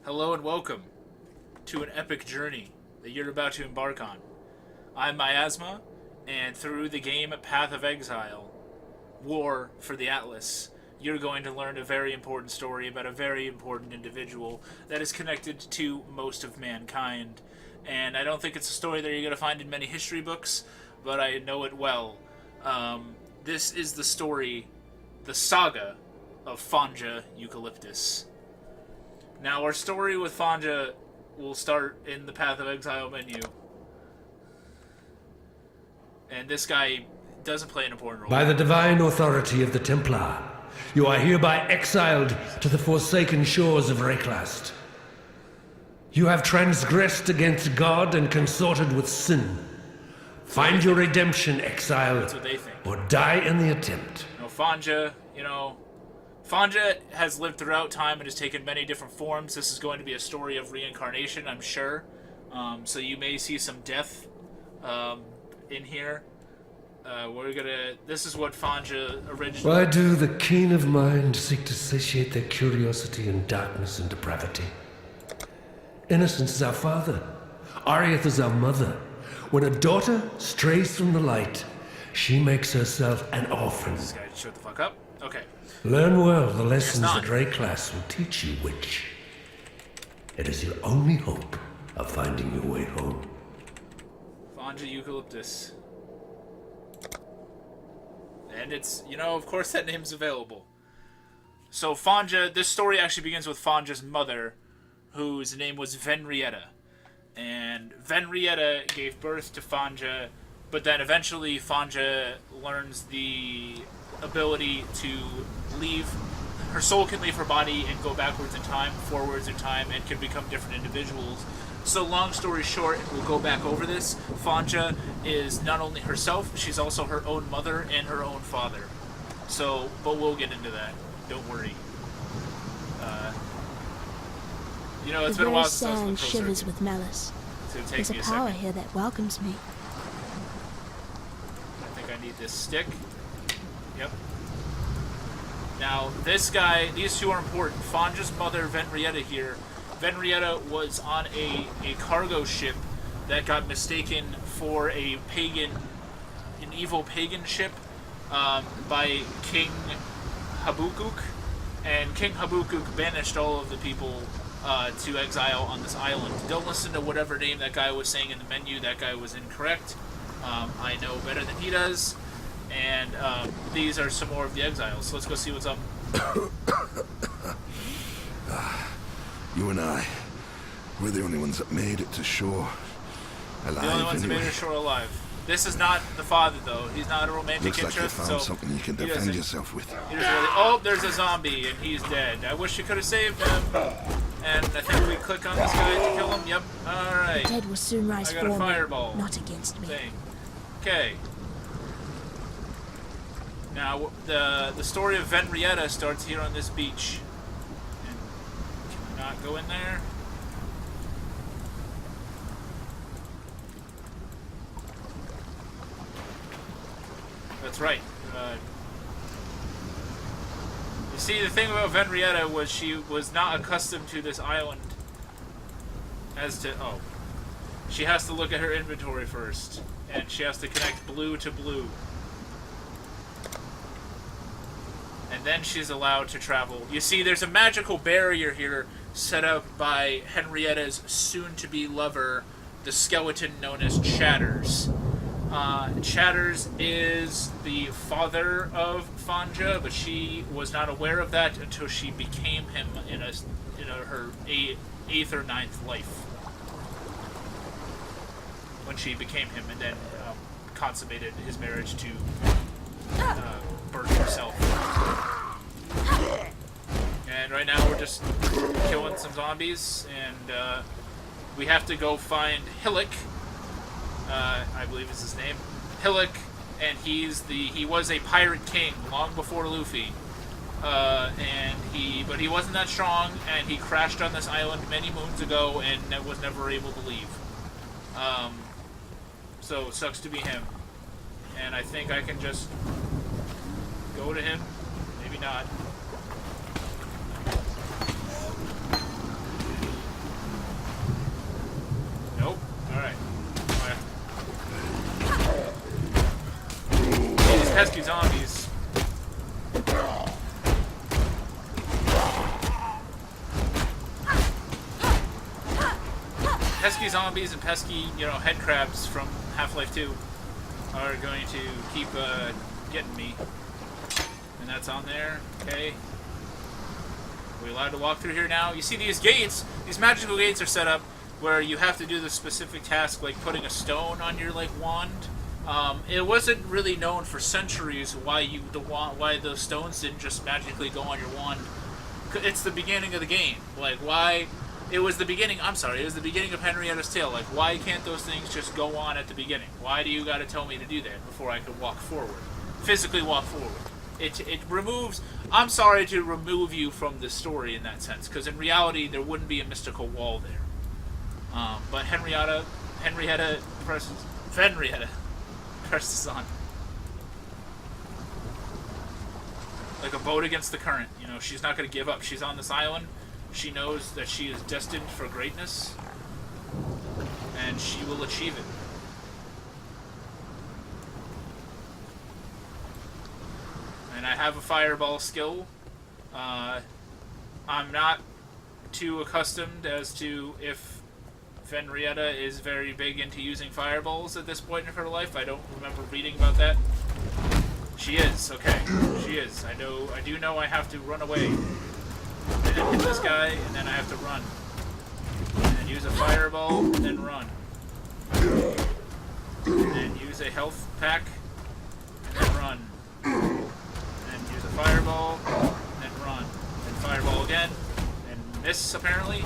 Hello and welcome to an epic journey that you're about to embark on. I'm Miasma, and through the game Path of Exile, War for the Atlas, you're going to learn a very important story about a very important individual that is connected to most of mankind. And I don't think it's a story that you're going to find in many history books, but I know it well. This is the story, the saga of Fanja Eucalyptus. Now, our story with Fanja will start in the Path of Exile menu. And this guy doesn't play an important role. By the divine authority of the Templar, you are hereby exiled to the forsaken shores of Reklast. You have transgressed against God and consorted with sin. Find your redemption, exile, That's what they think. or die in the attempt. Fanja, Fanja has lived throughout time and has taken many different forms. This is going to be a story of reincarnation, I'm sure. So you may see some death in here. This is what Fanja originally... Why do the keen of mind seek to satiate their curiosity in darkness and depravity? Innocence is our father. Arieth is our mother. When a daughter strays from the light, she makes herself an orphan. This guy, shut the fuck up. Okay. Learn well the lessons that Reklast will teach you, witch. It is your only hope of finding your way home. Fanja Eucalyptus. And it's, of course that name's available. So Fanja, this story actually begins with Fanja's mother, whose name was Venrietta. And Venrietta gave birth to Fanja, but then eventually Fanja learns the ability to leave. Her soul can leave her body and go backwards in time, forwards in time, and can become different individuals. So long story short, and we'll go back over this, Fanja is not only herself, she's also her own mother and her own father. So, but we'll get into that. Don't worry. It's been a while since I was in the sand shivers with malice. There's a power here that welcomes me. I think I need this stick. Yep. Now, this guy, these two are important. Fanja's mother, Venrietta here. Venrietta was on a cargo ship that got mistaken for an evil pagan ship by King Habukuk. And King Habukuk banished all of the people to exile on this island. Don't listen to whatever name that guy was saying in the menu. That guy was incorrect. I know better than he does. And these are some more of the exiles. So let's go see what's up. You and I, we're the only ones that made it to shore. Alive, the only ones anyway. that made it to shore alive. This is not the father, though. He's not a romantic Looks like interest. you found something you can defend yourself with. He doesn't really... Oh, there's a zombie, and he's dead. I wish you could have saved him. And I think we click on this guy to kill him. Yep. All right. The dead will soon rise I got for a fireball. me, not against me. Thing. Okay. Now, the story of Venrietta starts here on this beach. And can we not go in there? That's right. You see, the thing about Venrietta was she was not accustomed to this island. She has to look at her inventory first. And she has to connect blue to blue. And then she's allowed to travel. You see, there's a magical barrier here set up by Henrietta's soon-to-be lover, the skeleton known as Chatters. Chatters is the father of Fanja, but she was not aware of that until she became him in her 8th or 9th life. When she became him and then consummated his marriage to Bert herself. And right now we're just killing some zombies, and we have to go find Hillock. I believe is his name, Hillock, and he was a pirate king long before Luffy, but he wasn't that strong, and he crashed on this island many moons ago and was never able to leave. So it sucks to be him, and I think I can just go to him, maybe not. pesky zombies and pesky, head crabs from Half-Life 2 are going to keep getting me. And that's on there. Okay. Are we allowed to walk through here now? You see these gates, these magical gates are set up where you have to do the specific task, like putting a stone on your wand. It wasn't really known for centuries why those stones didn't just magically go on your wand. It's the beginning of the game. It was the beginning of Henrietta's tale. Why can't those things just go on at the beginning? Why do you gotta tell me to do that before I could walk forward? Physically walk forward. It removes... I'm sorry to remove you from the story in that sense, because in reality there wouldn't be a mystical wall there. But Henrietta presses on. Like a boat against the current. She's not going to give up. She's on this island. She knows that she is destined for greatness, and she will achieve it. And I have a fireball skill. I'm not too accustomed as to if Henrietta is very big into using fireballs at this point in her life. I don't remember reading about that. She is, okay. She is. I do know I have to run away. And then hit this guy, and then I have to run. And then use a fireball, and then run. And then use a health pack, and then run. And use a fireball, and then run. And fireball again, and miss, apparently.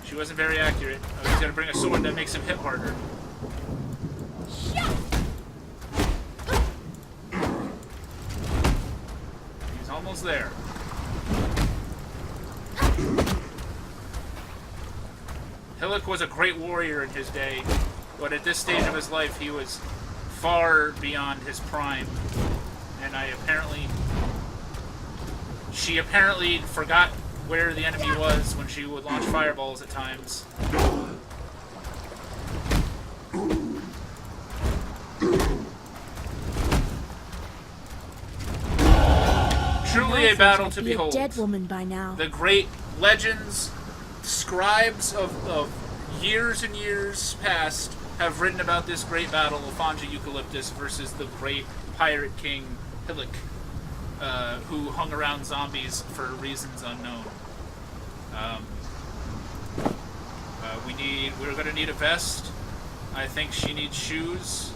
She wasn't very accurate. I was gonna bring a sword that makes him hit harder. He's almost there. Hillock was a great warrior in his day, but at this stage of his life he was far beyond his prime. And she apparently forgot where the enemy was when she would launch fireballs at times. Truly a battle to behold. A dead woman by now. The great legends, scribes of years and years past have written about this great battle of Fanja Eucalyptus versus the great pirate king Hillock, who hung around zombies for reasons unknown. We're gonna need a vest. I think she needs shoes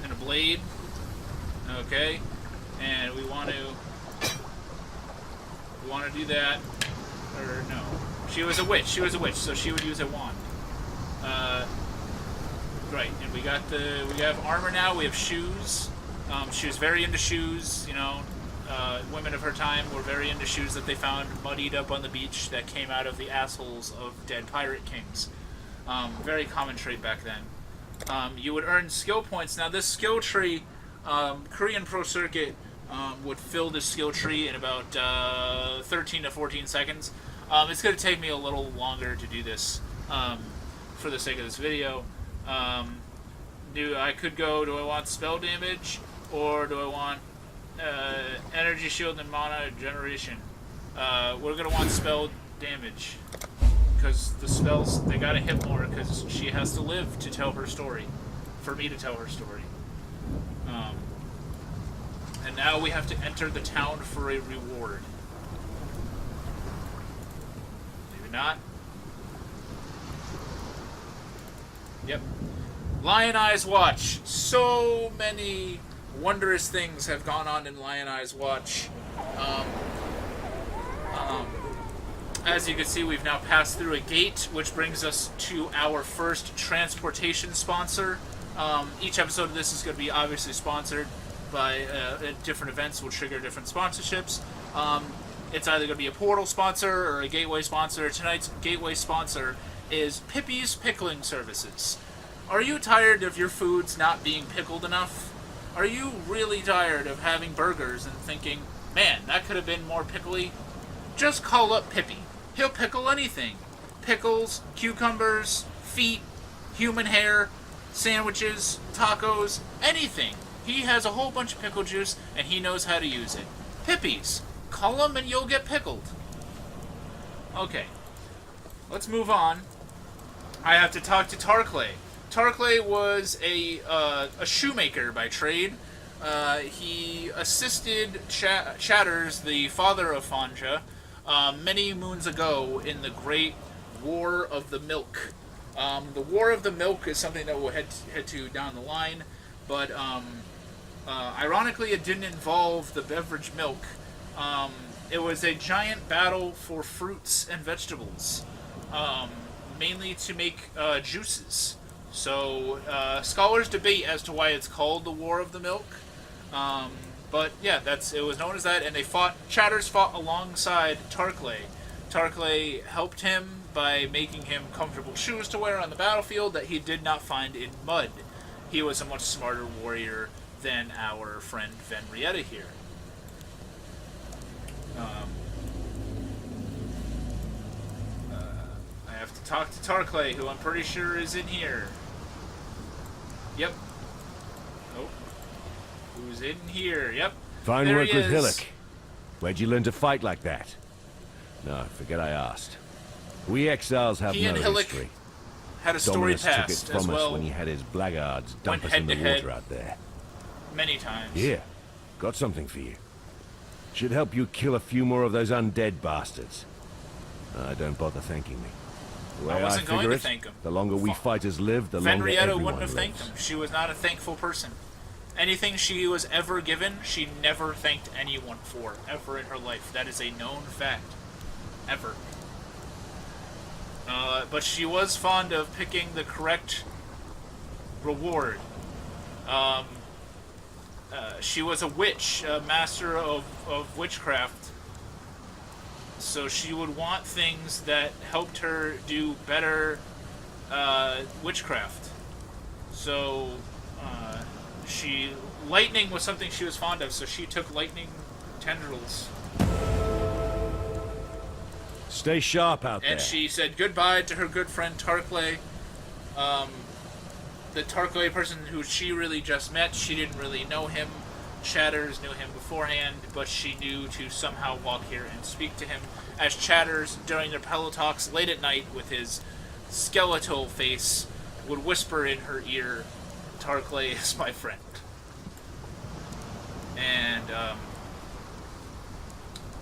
and a blade. Okay, and we want to do that. Or no, she was a witch. So she would use a wand. Right, and we have armor now. We have shoes. She was very into shoes. Women of her time were very into shoes that they found muddied up on the beach that came out of the assholes of dead pirate kings. Very common trait back then. You would earn skill points. Now this skill tree, Korean Pro Circuit would fill this skill tree in about 13 to 14 seconds. It's going to take me a little longer to do this for the sake of this video. Do I want spell damage, or do I want energy shield and mana generation? We're going to want spell damage, because the spells, they got to hit more, because she has to live to tell her story, for me to tell her story. And now we have to enter the town for a reward. Maybe not. Yep. Lion Eyes Watch. So many wondrous things have gone on in Lion Eyes Watch. As you can see, we've now passed through a gate, which brings us to our first transportation sponsor. Each episode of this is going to be obviously sponsored by different events will trigger different sponsorships. It's either going to be a portal sponsor or a gateway sponsor. Tonight's gateway sponsor is Pippi's Pickling Services. Are you tired of your foods not being pickled enough? Are you really tired of having burgers and thinking, man, that could have been more pickly? Just call up Pippi. He'll pickle anything. Pickles, cucumbers, feet, human hair, sandwiches, tacos, anything. He has a whole bunch of pickle juice, and he knows how to use it. Pippi's. Call him and you'll get pickled. Okay. Let's move on. I have to talk to Tarkley. Tarkley was a shoemaker by trade. He assisted Chatters, the father of Fanja, many moons ago in the Great War of the Milk. The War of the Milk is something that we'll head to down the line, but ironically it didn't involve the beverage milk. It was a giant battle for fruits and vegetables, mainly to make juices. So scholars debate as to why it's called the War of the Milk. But yeah, it was known as that, and Chatters fought alongside Tarkley. Tarkley helped him by making him comfortable shoes to wear on the battlefield that he did not find in mud. He was a much smarter warrior than our friend Venrietta here. I have to talk to Tarkley, who I'm pretty sure is in here. Yep. Oh. Who's in here? Yep. Fine There work he with is. Hillock. Where'd you learn to fight like that? No, forget I asked. We exiles have He no and Hillock history. had a story Dominus took it past as from us well when he had his blackguards dump Went us in the head to head. water out there. many times. Here, got something for you. Should help you kill a few more of those undead bastards. Don't bother thanking me. The way I wasn't going figure to it, thank him. the longer we fighters live, the longer Venrietta everyone wouldn't have lives. thanked him. She was not a thankful person. Anything she was ever given, she never thanked anyone for, ever in her life. That is a known fact. Ever. But she was fond of picking the correct reward. She was a witch, a master of witchcraft. So she would want things that helped her do better witchcraft. So lightning was something she was fond of, so she took lightning tendrils. Stay sharp out there. And she said goodbye to her good friend Tarkley. The Tarkley person who she really just met, she didn't really know him. Chatters knew him beforehand, but she knew to somehow walk here and speak to him. As Chatters, during their pillow talks late at night with his skeletal face, would whisper in her ear, Tarkley is my friend. And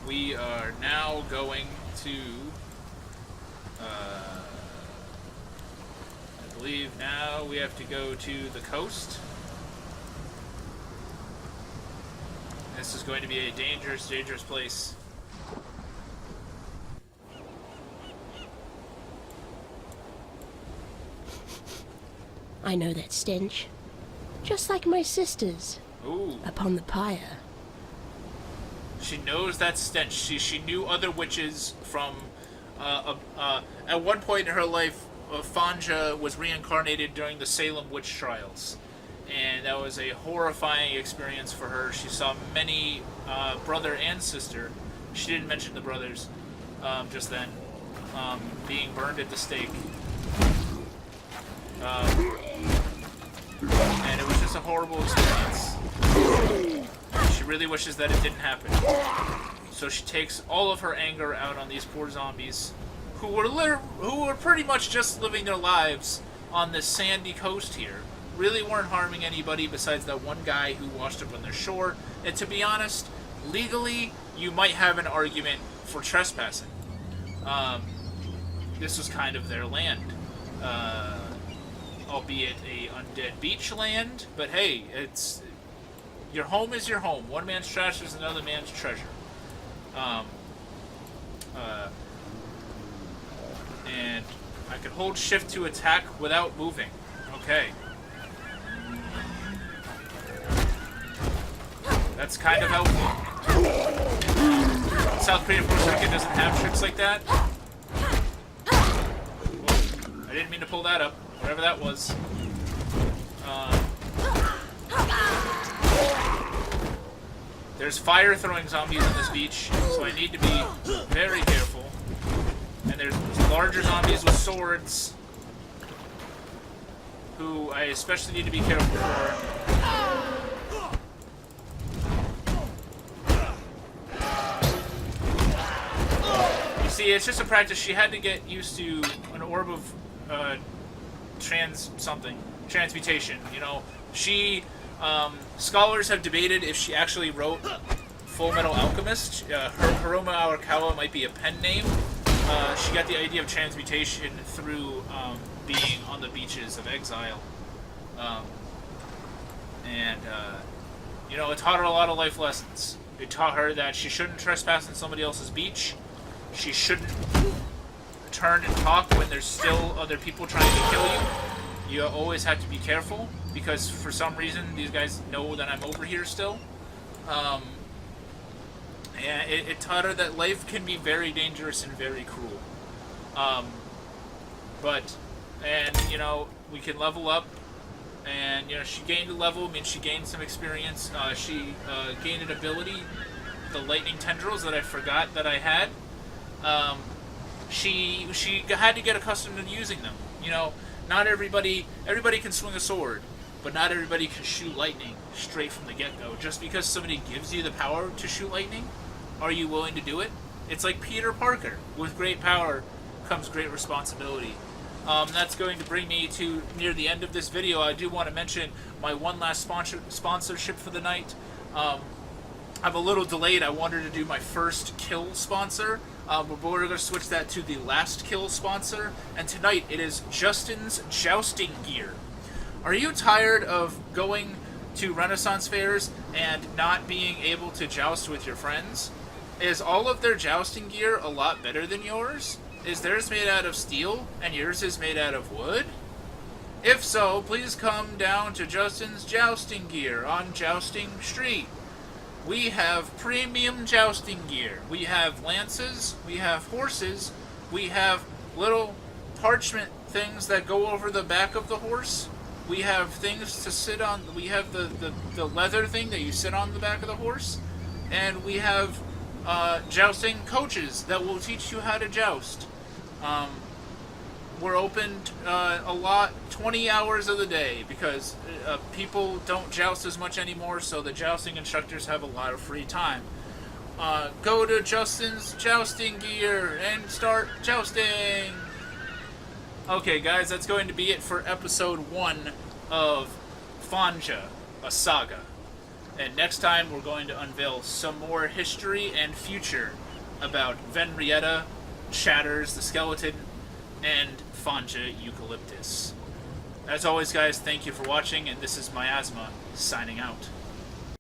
we are now going to... I believe now we have to go to the coast. This is going to be a dangerous, dangerous place. I know that stench. Just like my sisters Ooh. upon the pyre. She knows that stench. She knew other witches from... at one point in her life, Fanja was reincarnated during the Salem witch trials. And that was a horrifying experience for her. She saw many brother and sister. She didn't mention the brothers just then. Being burned at the stake. And it was just a horrible experience. She really wishes that it didn't happen. So she takes all of her anger out on these poor zombies who were pretty much just living their lives on this sandy coast here. Really weren't harming anybody besides that one guy who washed up on their shore. And to be honest, legally, you might have an argument for trespassing. This was kind of their land. Albeit a undead beach land, but hey, it's... Your home is your home. One man's trash is another man's treasure. And I could hold shift to attack without moving. Okay. That's kind of helpful. South Korea, for a second, doesn't have tricks like that. Whoa. I didn't mean to pull that up. Whatever that was. There's fire-throwing zombies on this beach, so I need to be very careful. And there's larger zombies with swords, who I especially need to be careful for. You see See, it's just a practice. She had to get used to an orb of transmutation. You know, she scholars have debated if she actually wrote Full Metal Alchemist. Hiroma Arakawa might be a pen name. She got the idea of transmutation through being on the beaches of exile. You know, it taught her a lot of life lessons. It taught her that she shouldn't trespass on somebody else's beach. She shouldn't turn and talk when there's still other people trying to kill you. You always have to be careful, because for some reason these guys know that I'm over here still. And it taught her that life can be very dangerous and very cruel. And you know, we can level up. And, you know, she gained a level, I mean, she gained some experience. She gained an ability, the lightning tendrils that I forgot that I had. She had to get accustomed to using them. You know, not everybody can swing a sword, but not everybody can shoot lightning straight from the get-go. Just because somebody gives you the power to shoot lightning, are you willing to do it? It's like Peter Parker. With great power comes great responsibility. That's going to bring me to near the end of this video. I do want to mention my one last sponsorship for the night. I'm a little delayed. I wanted to do my first kill sponsor, but we're going to switch that to the last kill sponsor. And tonight it is Justin's Jousting Gear. Are you tired of going to Renaissance fairs and not being able to joust with your friends? Is all of their jousting gear a lot better than yours? Is theirs made out of steel and yours is made out of wood? If so, please come down to Justin's Jousting Gear on Jousting Street. We have premium jousting gear. We have lances, we have horses, we have little parchment things that go over the back of the horse. We have things to sit on. We have the leather thing that you sit on the back of the horse. And we have jousting coaches that will teach you how to joust. We're open a lot, 20 hours of the day, because people don't joust as much anymore, so the jousting instructors have a lot of free time. Go to Justin's Jousting Gear and start jousting! Okay, guys, that's going to be it for episode 1 of Fanja Saga. And next time, we're going to unveil some more history and future about Venrietta, Shatters, the Skeleton, and Fanja Eucalyptus. As always, guys, thank you for watching, and this is Miasma, signing out.